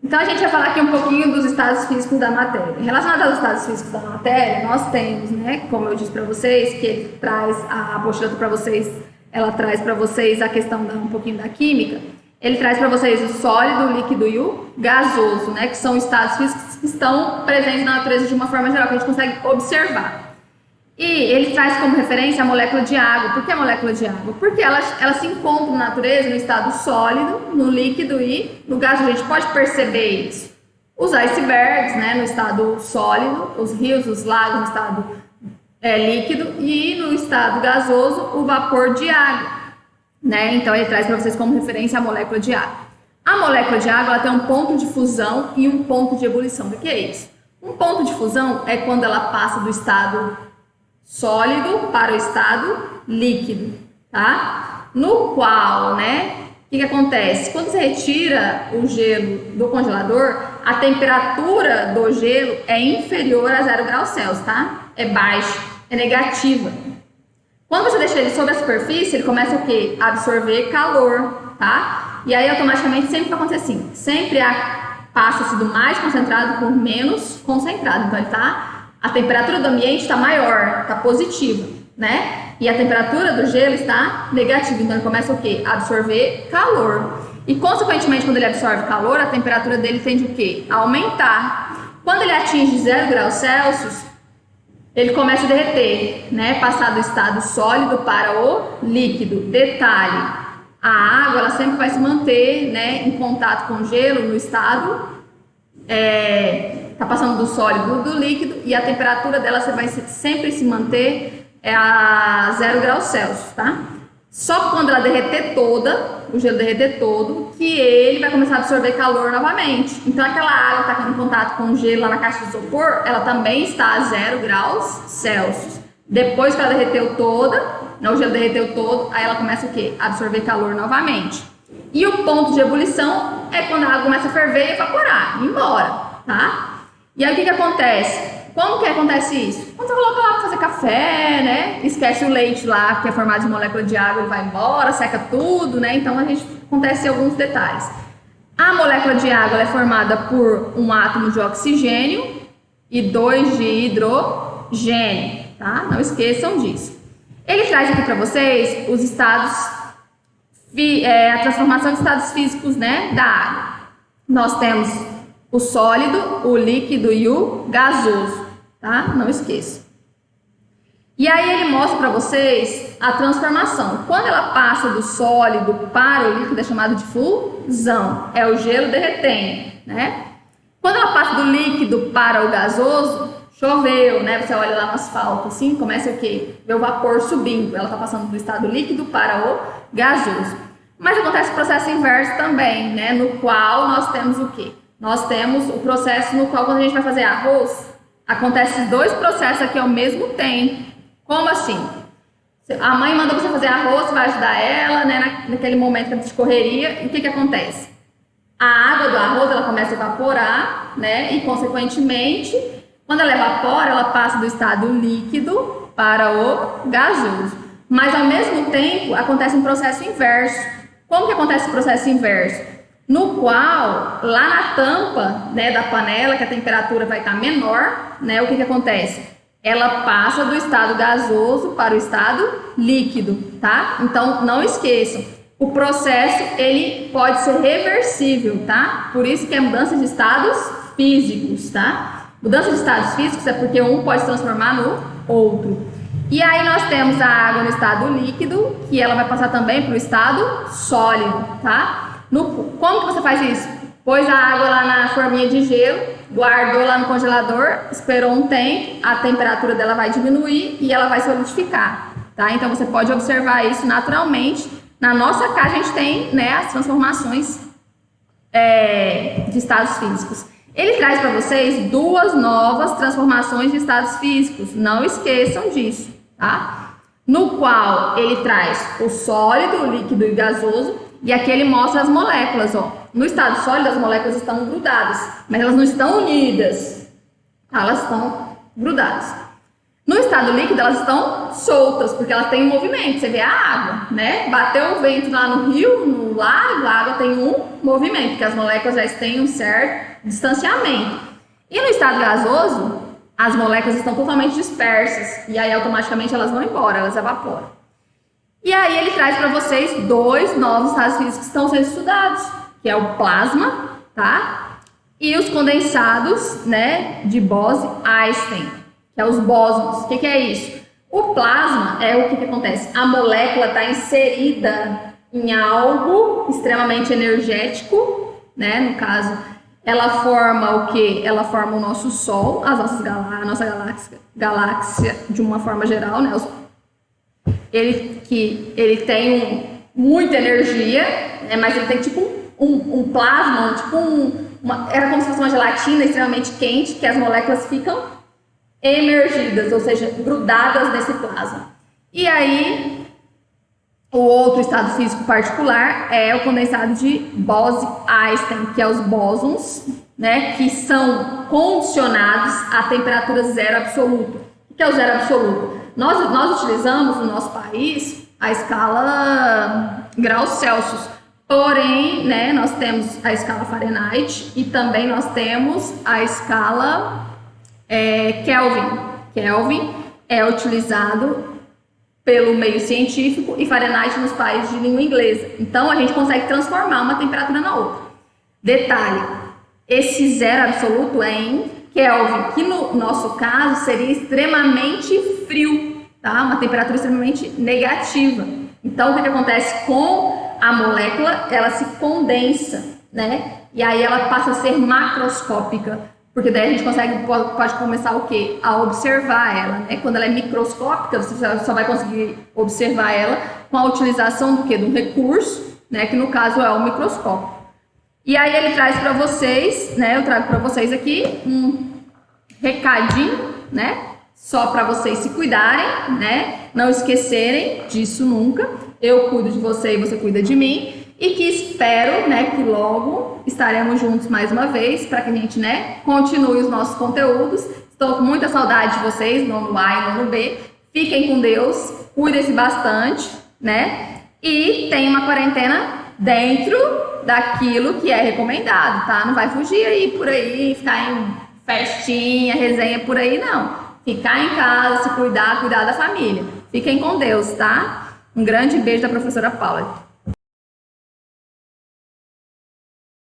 Então, a gente vai falar aqui um pouquinho dos estados físicos da matéria. Relacionado aos estados físicos da matéria, nós temos, né, como eu disse para vocês, que ele traz a apostila para vocês, ela traz para vocês a questão um pouquinho da química. Ele traz para vocês o sólido, o líquido e o gasoso, né, que são estados físicos que estão presentes na natureza de uma forma geral, que a gente consegue observar. E ele traz como referência a molécula de água. Por que a molécula de água? Porque ela se encontra na natureza no estado sólido, no líquido e no gasoso. A gente pode perceber isso. Os icebergs, né, no estado sólido, os rios, os lagos no estado líquido e no estado gasoso, o vapor de água. Né? Então ele traz para vocês como referência a molécula de água. A molécula de água ela tem um ponto de fusão e um ponto de ebulição. O que é isso? Um ponto de fusão é quando ela passa do estado sólido para o estado líquido, tá? No qual, né, o que acontece? Quando você retira o gelo do congelador, a temperatura do gelo é inferior a 0 graus Celsius, tá? É baixa, é negativa. Quando você deixa ele sobre a superfície, ele começa o quê? A absorver calor, tá? E aí, automaticamente, sempre vai acontecer assim. Sempre passa-se do mais concentrado por menos concentrado. Então, a temperatura do ambiente está maior, está positiva, né? E a temperatura do gelo está negativa. Então, ele começa o quê? A absorver calor. E, consequentemente, quando ele absorve calor, a temperatura dele tende o quê? A aumentar. Quando ele atinge 0 graus Celsius, ele começa a derreter, né? Passar do estado sólido para o líquido. Detalhe, a água ela sempre vai se manter, né, em contato com o gelo no estado, tá passando do sólido do líquido e a temperatura dela vai sempre se manter a 0 graus Celsius, tá? Só quando ela derreter toda, o gelo derreter todo, que ele vai começar a absorver calor novamente. Então aquela água que está em contato com o gelo lá na caixa de isopor, ela também está a 0 graus Celsius. Depois que ela derreteu toda, né, o gelo derreteu todo, aí ela começa o quê? A absorver calor novamente. E o ponto de ebulição é quando a água começa a ferver e evaporar, ir embora, tá? E aí o que acontece? Como que acontece isso? Quando você coloca lá para fazer café, né? Esquece o leite lá, que é formado de molécula de água, ele vai embora, seca tudo, né? Então acontece alguns detalhes. A molécula de água ela é formada por um átomo de oxigênio e 2 de hidrogênio, tá? Não esqueçam disso. Ele traz aqui para vocês os estados, a transformação de estados físicos, né, da água. Nós temos o sólido, o líquido e o gasoso, tá? Não esqueça. E aí ele mostra para vocês a transformação. Quando ela passa do sólido para o líquido é chamado de fusão, é o gelo derretendo, né? Quando ela passa do líquido para o gasoso, choveu, né? Você olha lá no asfalto assim, começa o quê? Vê o vapor subindo, ela está passando do estado líquido para o gasoso. Mas acontece o processo inverso também, né? No qual nós temos o quê? Nós temos o processo no qual, quando a gente vai fazer arroz, acontecem 2 processos aqui ao mesmo tempo. Como assim? A mãe manda você fazer arroz, você vai ajudar ela, né, naquele momento de correria, e o que acontece? A água do arroz, ela começa a evaporar, né, e, consequentemente, quando ela evapora, ela passa do estado líquido para o gasoso. Mas, ao mesmo tempo, acontece um processo inverso. Como que acontece o processo inverso? No qual, lá na tampa, né, da panela, que a temperatura vai estar menor, né, o que acontece? Ela passa do estado gasoso para o estado líquido, tá? Então, não esqueçam, o processo, ele pode ser reversível, tá? Por isso que é mudança de estados físicos, tá? Mudança de estados físicos é porque um pode se transformar no outro. E aí nós temos a água no estado líquido, que ela vai passar também para o estado sólido, tá? Como que você faz isso? Pôs a água lá na forminha de gelo, guardou lá no congelador, esperou um tempo, a temperatura dela vai diminuir e ela vai solidificar, tá? Então você pode observar isso naturalmente. Na nossa casa a gente tem, né, as transformações de estados físicos. Ele traz para vocês 2 novas transformações de estados físicos, não esqueçam disso, tá? No qual ele traz o sólido, o líquido e o gasoso. E aqui ele mostra as moléculas, ó. No estado sólido as moléculas estão grudadas, mas elas não estão unidas, elas estão grudadas. No estado líquido, elas estão soltas, porque elas têm um movimento. Você vê a água, né? Bateu o vento lá no rio, no lago, a água tem um movimento, porque as moléculas já têm um certo distanciamento. E no estado gasoso, as moléculas estão totalmente dispersas, e aí automaticamente elas vão embora, elas evaporam. E aí ele traz para vocês 2 novos estados físicos que estão sendo estudados, que é o plasma, tá? E os condensados, né, de Bose-Einstein. Que é os bósons. O que é isso? O plasma é o que acontece? A molécula está inserida em algo extremamente energético, né? No caso, ela forma o quê? Ela forma o nosso Sol, a nossa galáxia de uma forma geral, né? Ele tem muita energia, né? Mas ele tem tipo um plasma, era como se fosse uma gelatina extremamente quente, que as moléculas ficam emergidas, ou seja, grudadas nesse plasma. E aí, o outro estado físico particular é o condensado de Bose-Einstein, que é os bósons, né, que são condicionados a temperatura zero absoluta. O que é o zero absoluto? Nós utilizamos no nosso país a escala graus Celsius, porém, né, nós temos a escala Fahrenheit e também nós temos a escala Kelvin. Kelvin é utilizado pelo meio científico e Fahrenheit nos países de língua inglesa. Então, a gente consegue transformar uma temperatura na outra. Detalhe, esse zero absoluto é em Kelvin, que no nosso caso seria extremamente frio, tá? Uma temperatura extremamente negativa. Então, o que acontece com a molécula? Ela se condensa, né? E aí ela passa a ser macroscópica. Porque daí a gente pode começar o quê? A observar ela, né? Quando ela é microscópica, você só vai conseguir observar ela com a utilização do quê? De um recurso, né? Que no caso é o microscópio. E aí ele traz para vocês, né? Eu trago para vocês aqui um recadinho, né? Só para vocês se cuidarem, né? Não esquecerem disso nunca. Eu cuido de você e você cuida de mim. E que espero, né, que logo estaremos juntos mais uma vez para que a gente, né, continue os nossos conteúdos. Estou com muita saudade de vocês, nono A e nono B. Fiquem com Deus, cuidem-se bastante, né? E tem uma quarentena dentro daquilo que é recomendado, tá? Não vai fugir aí por aí, ficar em festinha, resenha por aí, não. Ficar em casa, se cuidar da família. Fiquem com Deus, tá? Um grande beijo da professora Paula.